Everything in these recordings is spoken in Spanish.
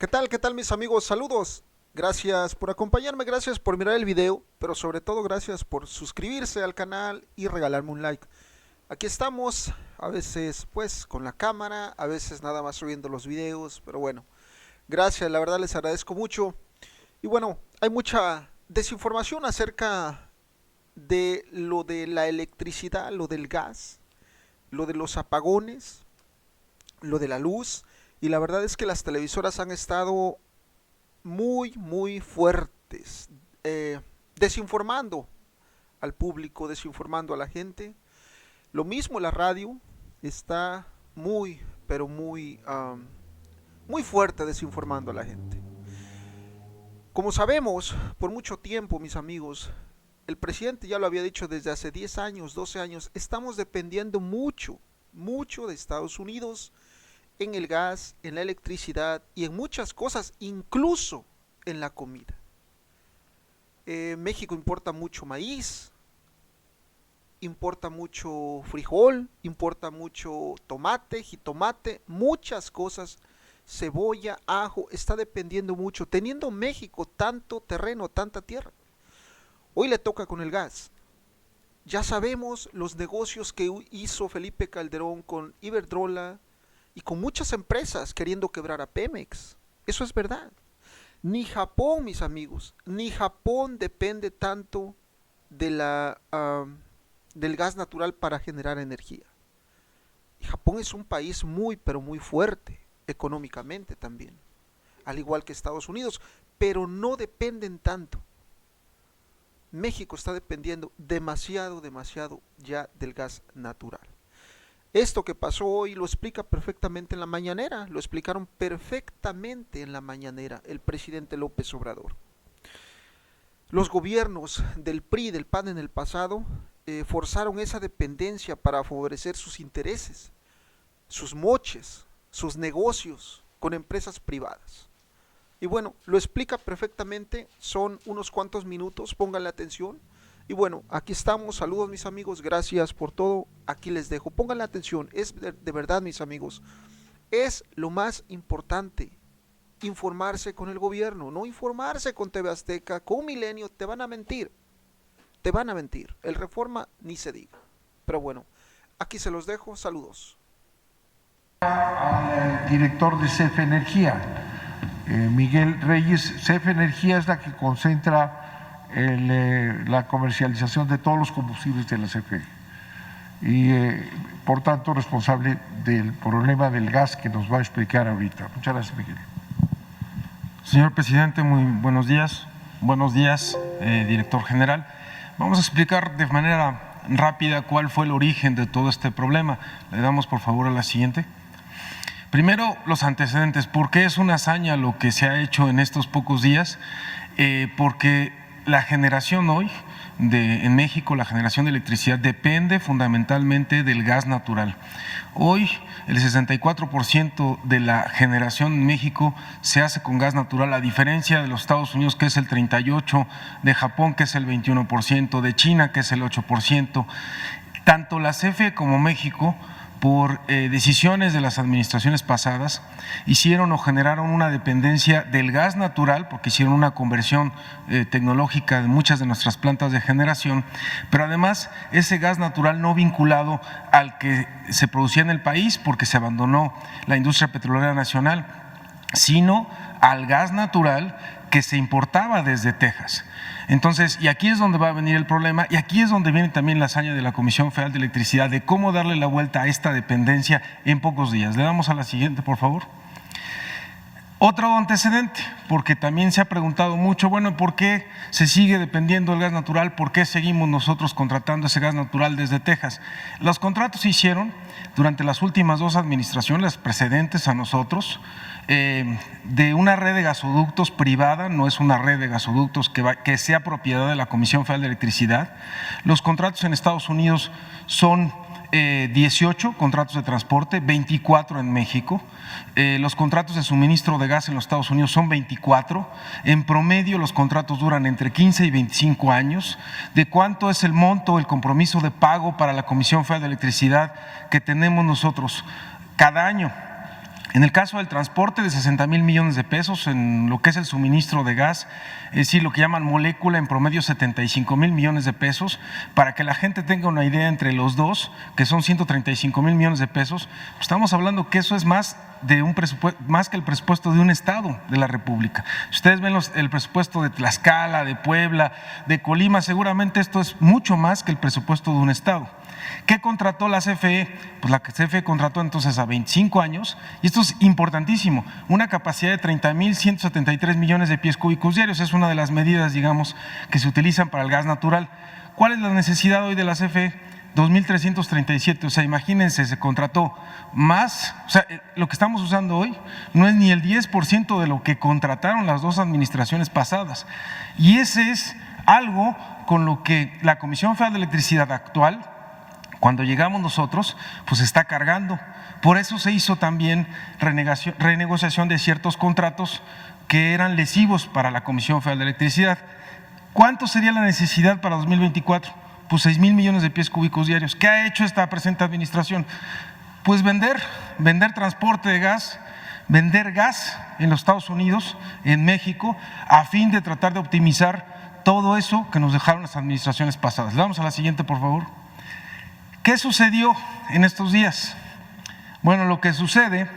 ¿Qué tal? ¿Qué tal mis amigos? Saludos. Gracias por acompañarme, gracias por mirar el video, pero sobre todo gracias por suscribirse al canal y regalarme un like. Aquí estamos, a veces pues con la cámara, a veces nada más subiendo los videos, pero bueno, gracias, la verdad les agradezco mucho. Y bueno, hay mucha desinformación acerca de lo de la electricidad, lo del gas, lo de los apagones, lo de la luz. Y la verdad es que las televisoras han estado muy fuertes, desinformando al público, desinformando a la gente. Lo mismo la radio está pero muy fuerte desinformando a la gente. Como sabemos, por mucho tiempo, mis amigos, el presidente ya lo había dicho desde hace 10 años, 12 años, estamos dependiendo mucho de Estados Unidos en el gas, en la electricidad y en muchas cosas, incluso en la comida. México importa mucho maíz, importa mucho frijol, importa mucho tomate, jitomate, muchas cosas, cebolla, ajo, está dependiendo mucho, teniendo México tanto terreno, tanta tierra. Hoy le toca con el gas. Ya sabemos los negocios que hizo Felipe Calderón con Iberdrola y con muchas empresas queriendo quebrar a Pemex. Eso es verdad. Ni Japón, mis amigos, ni Japón depende tanto de del gas natural para generar energía. Y Japón es un país pero muy fuerte económicamente también, al igual que Estados Unidos, pero no dependen tanto. México está dependiendo demasiado ya del gas natural. Esto que pasó hoy lo explica perfectamente en la mañanera, lo explicaron perfectamente en la mañanera el presidente López Obrador. Los gobiernos del PRI, del PAN en el pasado, forzaron esa dependencia para favorecer sus intereses, sus moches, sus negocios con empresas privadas. Y bueno, lo explica perfectamente, son unos cuantos minutos, pónganle atención. Y bueno, aquí estamos, saludos mis amigos, gracias por todo, aquí les dejo, pónganle atención, es de verdad mis amigos, es lo más importante, informarse con el gobierno, no informarse con TV Azteca, con Milenio, te van a mentir, el Reforma ni se diga. Pero bueno, aquí se los dejo, saludos. Al director de CFE Energía, Miguel Reyes. CFE Energía es la que concentra la comercialización de todos los combustibles de la CFE y por tanto responsable del problema del gas que nos va a explicar ahorita. Muchas gracias, Miguel. Señor presidente, muy buenos días. Buenos días, director general. Vamos a explicar de manera rápida cuál fue el origen de todo este problema. Le damos por favor a la siguiente. Primero, los antecedentes. ¿Por qué es una hazaña lo que se ha hecho en estos pocos días? Porque la generación hoy en México, la generación de electricidad depende fundamentalmente del gas natural. Hoy el 64% de la generación en México se hace con gas natural, a diferencia de los Estados Unidos, que es el 38%, de Japón, que es el 21%, de China, que es el 8%. Tanto la CFE como México, por decisiones de las administraciones pasadas, hicieron o generaron una dependencia del gas natural, porque hicieron una conversión tecnológica de muchas de nuestras plantas de generación, pero además ese gas natural no vinculado al que se producía en el país, porque se abandonó la industria petrolera nacional, sino al gas natural que se importaba desde Texas. Entonces, y aquí es donde va a venir el problema, y aquí es donde viene también la hazaña de la Comisión Federal de Electricidad, de cómo darle la vuelta a esta dependencia en pocos días. Le damos a la siguiente, por favor. Otro antecedente, porque también se ha preguntado mucho, bueno, ¿por qué se sigue dependiendo del gas natural? ¿Por qué seguimos nosotros contratando ese gas natural desde Texas? Los contratos se hicieron durante las últimas dos administraciones, las precedentes a nosotros, de una red de gasoductos privada, no es una red de gasoductos que sea propiedad de la Comisión Federal de Electricidad. Los contratos en Estados Unidos son 18 contratos de transporte, 24 en México. Los contratos de suministro de gas en los Estados Unidos son 24. En promedio los contratos duran entre 15 y 25 años. ¿De cuánto es el monto, el compromiso de pago para la Comisión Federal de Electricidad que tenemos nosotros cada año? En el caso del transporte, de 60,000 millones de pesos, en lo que es el suministro de gas, es decir, lo que llaman molécula, en promedio 75,000 millones de pesos. Para que la gente tenga una idea entre los dos, que son 135,000 millones de pesos, pues estamos hablando que eso es más de un presupuesto, más que el presupuesto de un estado de la República. Si ustedes ven el presupuesto de Tlaxcala, de Puebla, de Colima, seguramente esto es mucho más que el presupuesto de un estado. ¿Qué contrató la CFE? Pues la CFE contrató entonces a 25 años, y esto es importantísimo, una capacidad de 30,173 millones de pies cúbicos diarios. Es una de las medidas, digamos, que se utilizan para el gas natural. ¿Cuál es la necesidad hoy de la CFE? 2,337, o sea, imagínense, se contrató más, o sea, lo que estamos usando hoy no es ni el 10% de lo que contrataron las dos administraciones pasadas. Y ese es algo con lo que la Comisión Federal de Electricidad actual, cuando llegamos nosotros, pues está cargando. Por eso se hizo también renegociación de ciertos contratos que eran lesivos para la Comisión Federal de Electricidad. ¿Cuánto sería la necesidad para 2024? Pues 6,000 millones de pies cúbicos diarios. ¿Qué ha hecho esta presente administración? Pues vender transporte de gas, vender gas en los Estados Unidos, en México, a fin de tratar de optimizar todo eso que nos dejaron las administraciones pasadas. Le damos a la siguiente, por favor. ¿Qué sucedió en estos días? Bueno, lo que sucede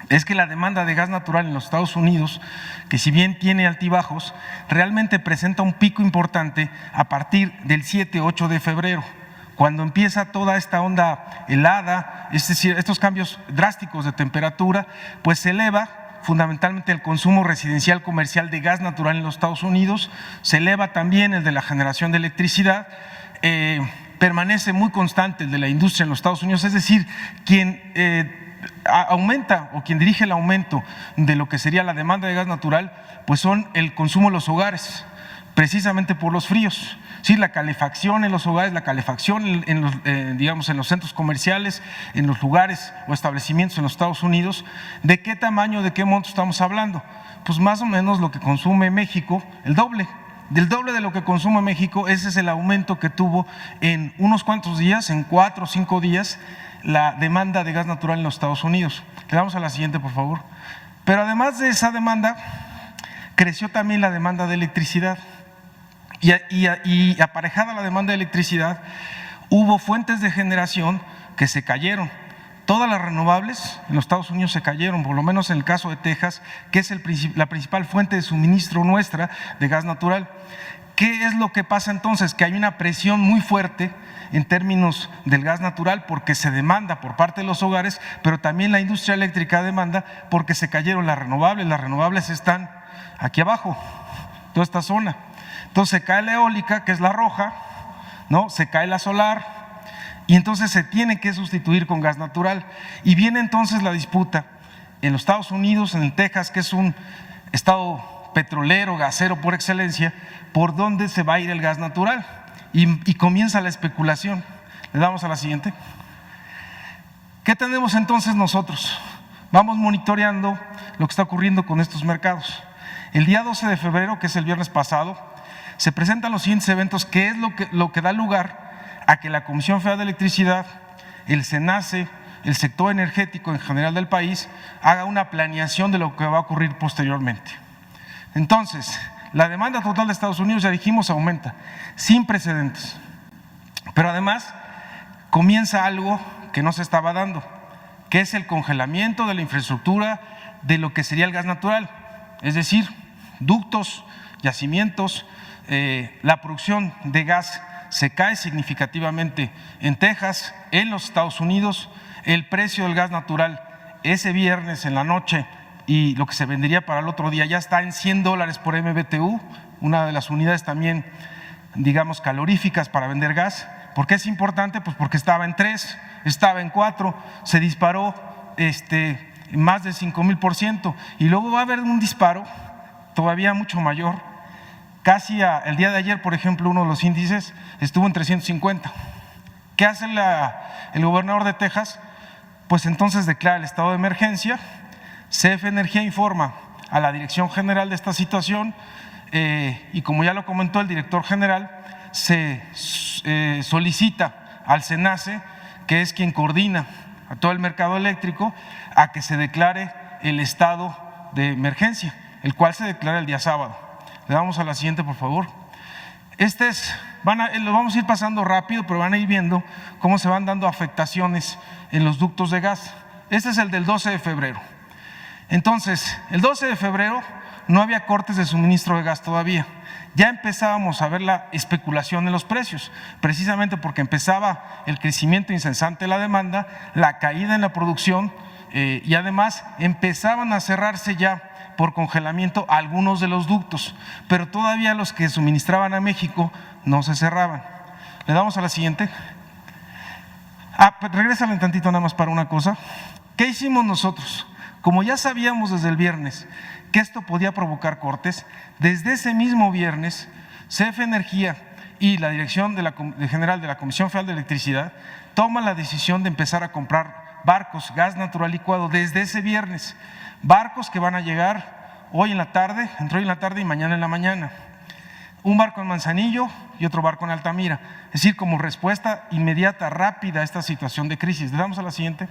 es que la demanda de gas natural en los Estados Unidos, que si bien tiene altibajos, realmente presenta un pico importante a partir del 7-8 de febrero, cuando empieza toda esta onda helada, es decir, estos cambios drásticos de temperatura, pues se eleva fundamentalmente el consumo residencial comercial de gas natural en los Estados Unidos, se eleva también el de la generación de electricidad, permanece muy constante el de la industria en los Estados Unidos, es decir, quien aumenta o quien dirige el aumento de lo que sería la demanda de gas natural, pues son el consumo de los hogares, precisamente por los fríos. Sí, la calefacción en los hogares, la calefacción en los, digamos, en los centros comerciales, en los lugares o establecimientos en los Estados Unidos. ¿De qué tamaño, de qué monto estamos hablando? Pues más o menos lo que consume México, el doble. Del doble de lo que consume México. Ese es el aumento que tuvo en unos cuantos días, en 4 o 5 días, la demanda de gas natural en los Estados Unidos. Le damos a la siguiente, por favor. Pero además de esa demanda, creció también la demanda de electricidad. Y aparejada la demanda de electricidad, hubo fuentes de generación que se cayeron. Todas las renovables en los Estados Unidos se cayeron, por lo menos en el caso de Texas, que es la principal fuente de suministro nuestra de gas natural. ¿Qué es lo que pasa entonces? Que hay una presión muy fuerte en términos del gas natural porque se demanda por parte de los hogares, pero también la industria eléctrica demanda porque se cayeron las renovables. Las renovables están aquí abajo, toda esta zona. Entonces se cae la eólica, que es la roja, ¿no? Se cae la solar, y entonces se tiene que sustituir con gas natural. Y viene entonces la disputa en los Estados Unidos, en el Texas, que es un estado petrolero, gasero por excelencia, por dónde se va a ir el gas natural. Y comienza la especulación. Le damos a la siguiente. ¿Qué tenemos entonces nosotros? Vamos monitoreando lo que está ocurriendo con estos mercados. El día 12 de febrero, que es el viernes pasado, se presentan los siguientes eventos, que es lo que da lugar a que la Comisión Federal de Electricidad, el SENACE, el sector energético en general del país, haga una planeación de lo que va a ocurrir posteriormente. Entonces, la demanda total de Estados Unidos, ya dijimos, aumenta, sin precedentes. Pero además, comienza algo que no se estaba dando, que es el congelamiento de la infraestructura de lo que sería el gas natural, es decir, ductos, yacimientos, la producción de gas se cae significativamente en Texas, en los Estados Unidos. El precio del gas natural ese viernes en la noche y lo que se vendería para el otro día ya está en $100 por MBTU, una de las unidades también, digamos, caloríficas para vender gas. ¿Por qué es importante? Pues porque estaba en 3, estaba en 4, se disparó más del 5,000%, y luego va a haber un disparo todavía mucho mayor. Casi el día de ayer, por ejemplo, uno de los índices estuvo en 350. ¿Qué hace el gobernador de Texas? Pues entonces declara el estado de emergencia. CFE Energía informa a la Dirección General de esta situación, y como ya lo comentó el director general, se solicita al SENACE, que es quien coordina a todo el mercado eléctrico a que se declare el estado de emergencia, el cual se declara el día sábado. Le damos a la siguiente, por favor. Lo vamos a ir pasando rápido, pero van a ir viendo cómo se van dando afectaciones en los ductos de gas. Este es el del 12 de febrero. Entonces, el 12 de febrero no había cortes de suministro de gas todavía. Ya empezábamos a ver la especulación en los precios, precisamente porque empezaba el crecimiento incesante de la demanda, la caída en la producción y además empezaban a cerrarse ya por congelamiento algunos de los ductos, pero todavía los que suministraban a México no se cerraban. Le damos a la siguiente. Regrésale un tantito nada más para una cosa. ¿Qué hicimos nosotros? Como ya sabíamos desde el viernes que esto podía provocar cortes, desde ese mismo viernes, CFE Energía y la Dirección General de la Comisión Federal de Electricidad toma la decisión de empezar a comprar barcos, gas natural licuado desde ese viernes. Barcos que van a llegar hoy en la tarde, entre hoy en la tarde y mañana en la mañana. Un barco en Manzanillo y otro barco en Altamira. Es decir, como respuesta inmediata, rápida a esta situación de crisis. Le damos a la siguiente.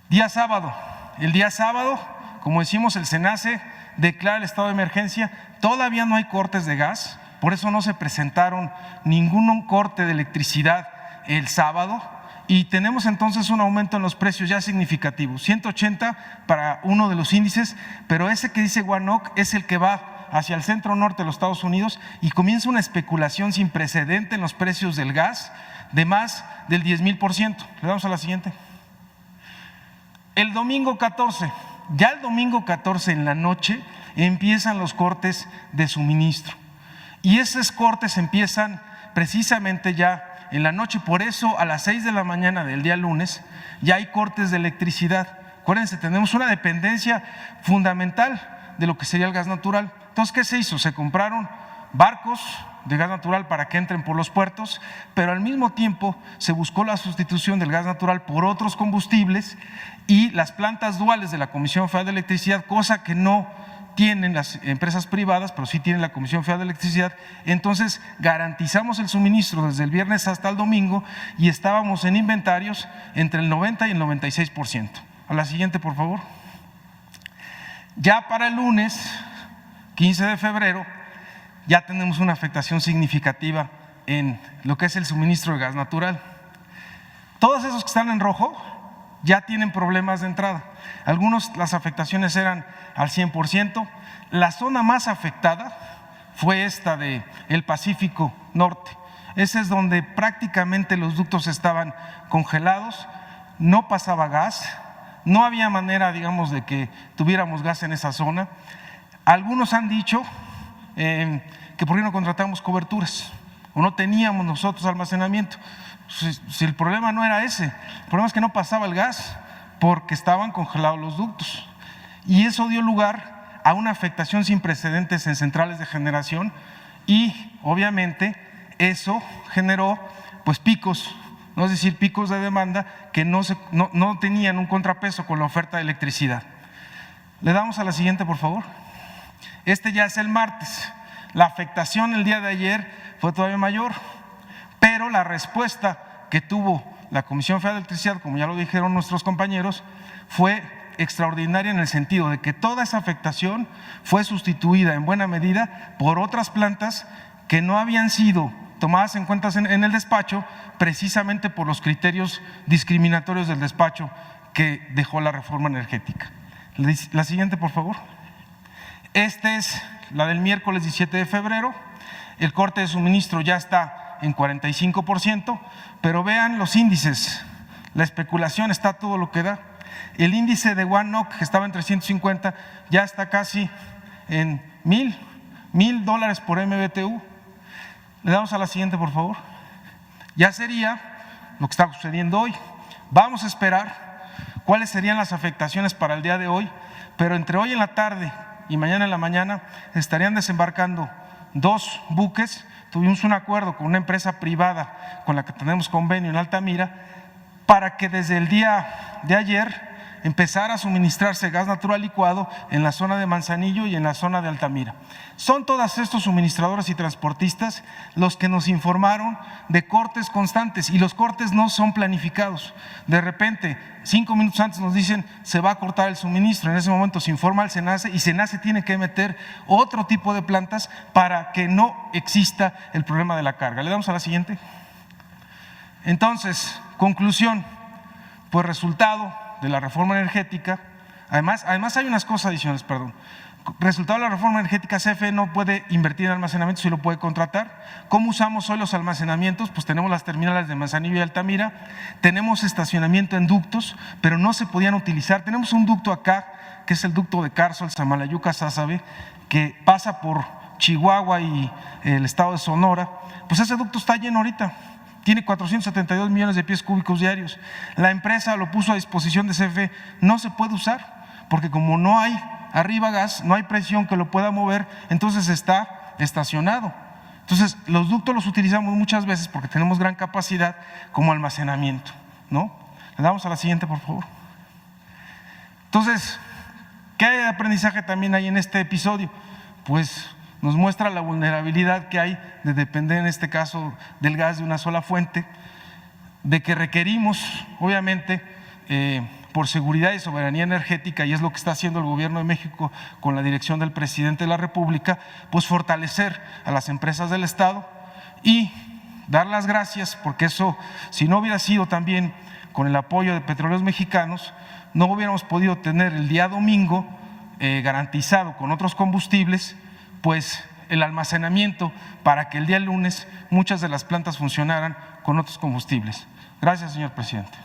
Día sábado. El día sábado, como decimos, el SENACE declara el estado de emergencia. Todavía no hay cortes de gas, por eso no se presentaron ningún corte de electricidad el sábado. Y tenemos entonces un aumento en los precios ya significativo, 180 para uno de los índices, pero ese que dice WANOC es el que va hacia el centro norte de los Estados Unidos y comienza una especulación sin precedente en los precios del gas de más del 10,000%. Le damos a la siguiente. El domingo 14, ya el domingo 14 en la noche empiezan los cortes de suministro y esos cortes empiezan precisamente ya en la noche, por eso a las 6 de la mañana del día lunes ya hay cortes de electricidad. Acuérdense, tenemos una dependencia fundamental de lo que sería el gas natural. Entonces, ¿qué se hizo? Se compraron barcos de gas natural para que entren por los puertos, pero al mismo tiempo se buscó la sustitución del gas natural por otros combustibles y las plantas duales de la Comisión Federal de Electricidad, cosa que no tienen las empresas privadas, pero sí tiene la Comisión Federal de Electricidad. Entonces garantizamos el suministro desde el viernes hasta el domingo y estábamos en inventarios entre el 90 y el 96%. A la siguiente, por favor. Ya para el lunes 15 de febrero ya tenemos una afectación significativa en lo que es el suministro de gas natural. Todos esos que están en rojo ya tienen problemas de entrada. Algunos las afectaciones eran al 100%. La zona más afectada fue esta de el Pacífico Norte. Ese es donde prácticamente los ductos estaban congelados, no pasaba gas, no había manera, digamos, de que tuviéramos gas en esa zona. Algunos han dicho que por qué no contratamos coberturas o no teníamos nosotros almacenamiento. Si el problema no era ese, el problema es que no pasaba el gas porque estaban congelados los ductos y eso dio lugar a una afectación sin precedentes en centrales de generación y obviamente eso generó pues picos, ¿no? Es decir, picos de demanda que no tenían un contrapeso con la oferta de electricidad. Le damos a la siguiente, por favor. Este ya es el martes. La afectación el día de ayer fue todavía mayor, pero la respuesta que tuvo la Comisión Federal de Electricidad, como ya lo dijeron nuestros compañeros, fue extraordinaria en el sentido de que toda esa afectación fue sustituida en buena medida por otras plantas que no habían sido tomadas en cuenta en el despacho, precisamente por los criterios discriminatorios del despacho que dejó la reforma energética. La siguiente, por favor. Esta es la del miércoles 17 de febrero. El corte de suministro ya está en 45%, pero vean los índices. La especulación está todo lo que da. El índice de WANOC, que estaba en 350, ya está casi en $1,000 por MBTU. Le damos a la siguiente, por favor. Ya sería lo que está sucediendo hoy. Vamos a esperar cuáles serían las afectaciones para el día de hoy, pero entre hoy en la tarde y mañana en la mañana estarían desembarcando 2 buques. Tuvimos un acuerdo con una empresa privada con la que tenemos convenio en Altamira para que desde el día de ayer empezar a suministrarse gas natural licuado en la zona de Manzanillo y en la zona de Altamira. Son todos estos suministradores y transportistas los que nos informaron de cortes constantes, y los cortes no son planificados. De repente, 5 minutos antes nos dicen se va a cortar el suministro, en ese momento se informa al SENACE y SENACE tiene que meter otro tipo de plantas para que no exista el problema de la carga. Le damos a la siguiente. Entonces, conclusión, pues resultado de la reforma energética, además hay unas cosas adicionales, perdón. Resultado de la reforma energética, CFE no puede invertir en almacenamiento, sí lo puede contratar. ¿Cómo usamos hoy los almacenamientos? Pues tenemos las terminales de Manzanillo y Altamira, tenemos estacionamiento en ductos, pero no se podían utilizar. Tenemos un ducto acá, que es el ducto de Carso, el Samalayuca, Sázabe, que pasa por Chihuahua y el estado de Sonora. Pues ese ducto está lleno ahorita, tiene 472 millones de pies cúbicos diarios. La empresa lo puso a disposición de CFE, no se puede usar, porque como no hay arriba gas, no hay presión que lo pueda mover, entonces está estacionado. Entonces, los ductos los utilizamos muchas veces porque tenemos gran capacidad como almacenamiento, ¿no? Le damos a la siguiente, por favor. Entonces, ¿qué aprendizaje también hay en este episodio? Pues nos muestra la vulnerabilidad que hay de depender, en este caso, del gas de una sola fuente, de que requerimos, obviamente, por seguridad y soberanía energética, y es lo que está haciendo el gobierno de México con la dirección del presidente de la República, pues fortalecer a las empresas del Estado y dar las gracias, porque eso, si no hubiera sido también con el apoyo de Petróleos Mexicanos, no hubiéramos podido tener el día domingo garantizado con otros combustibles, pues el almacenamiento para que el día lunes muchas de las plantas funcionaran con otros combustibles. Gracias, señor presidente.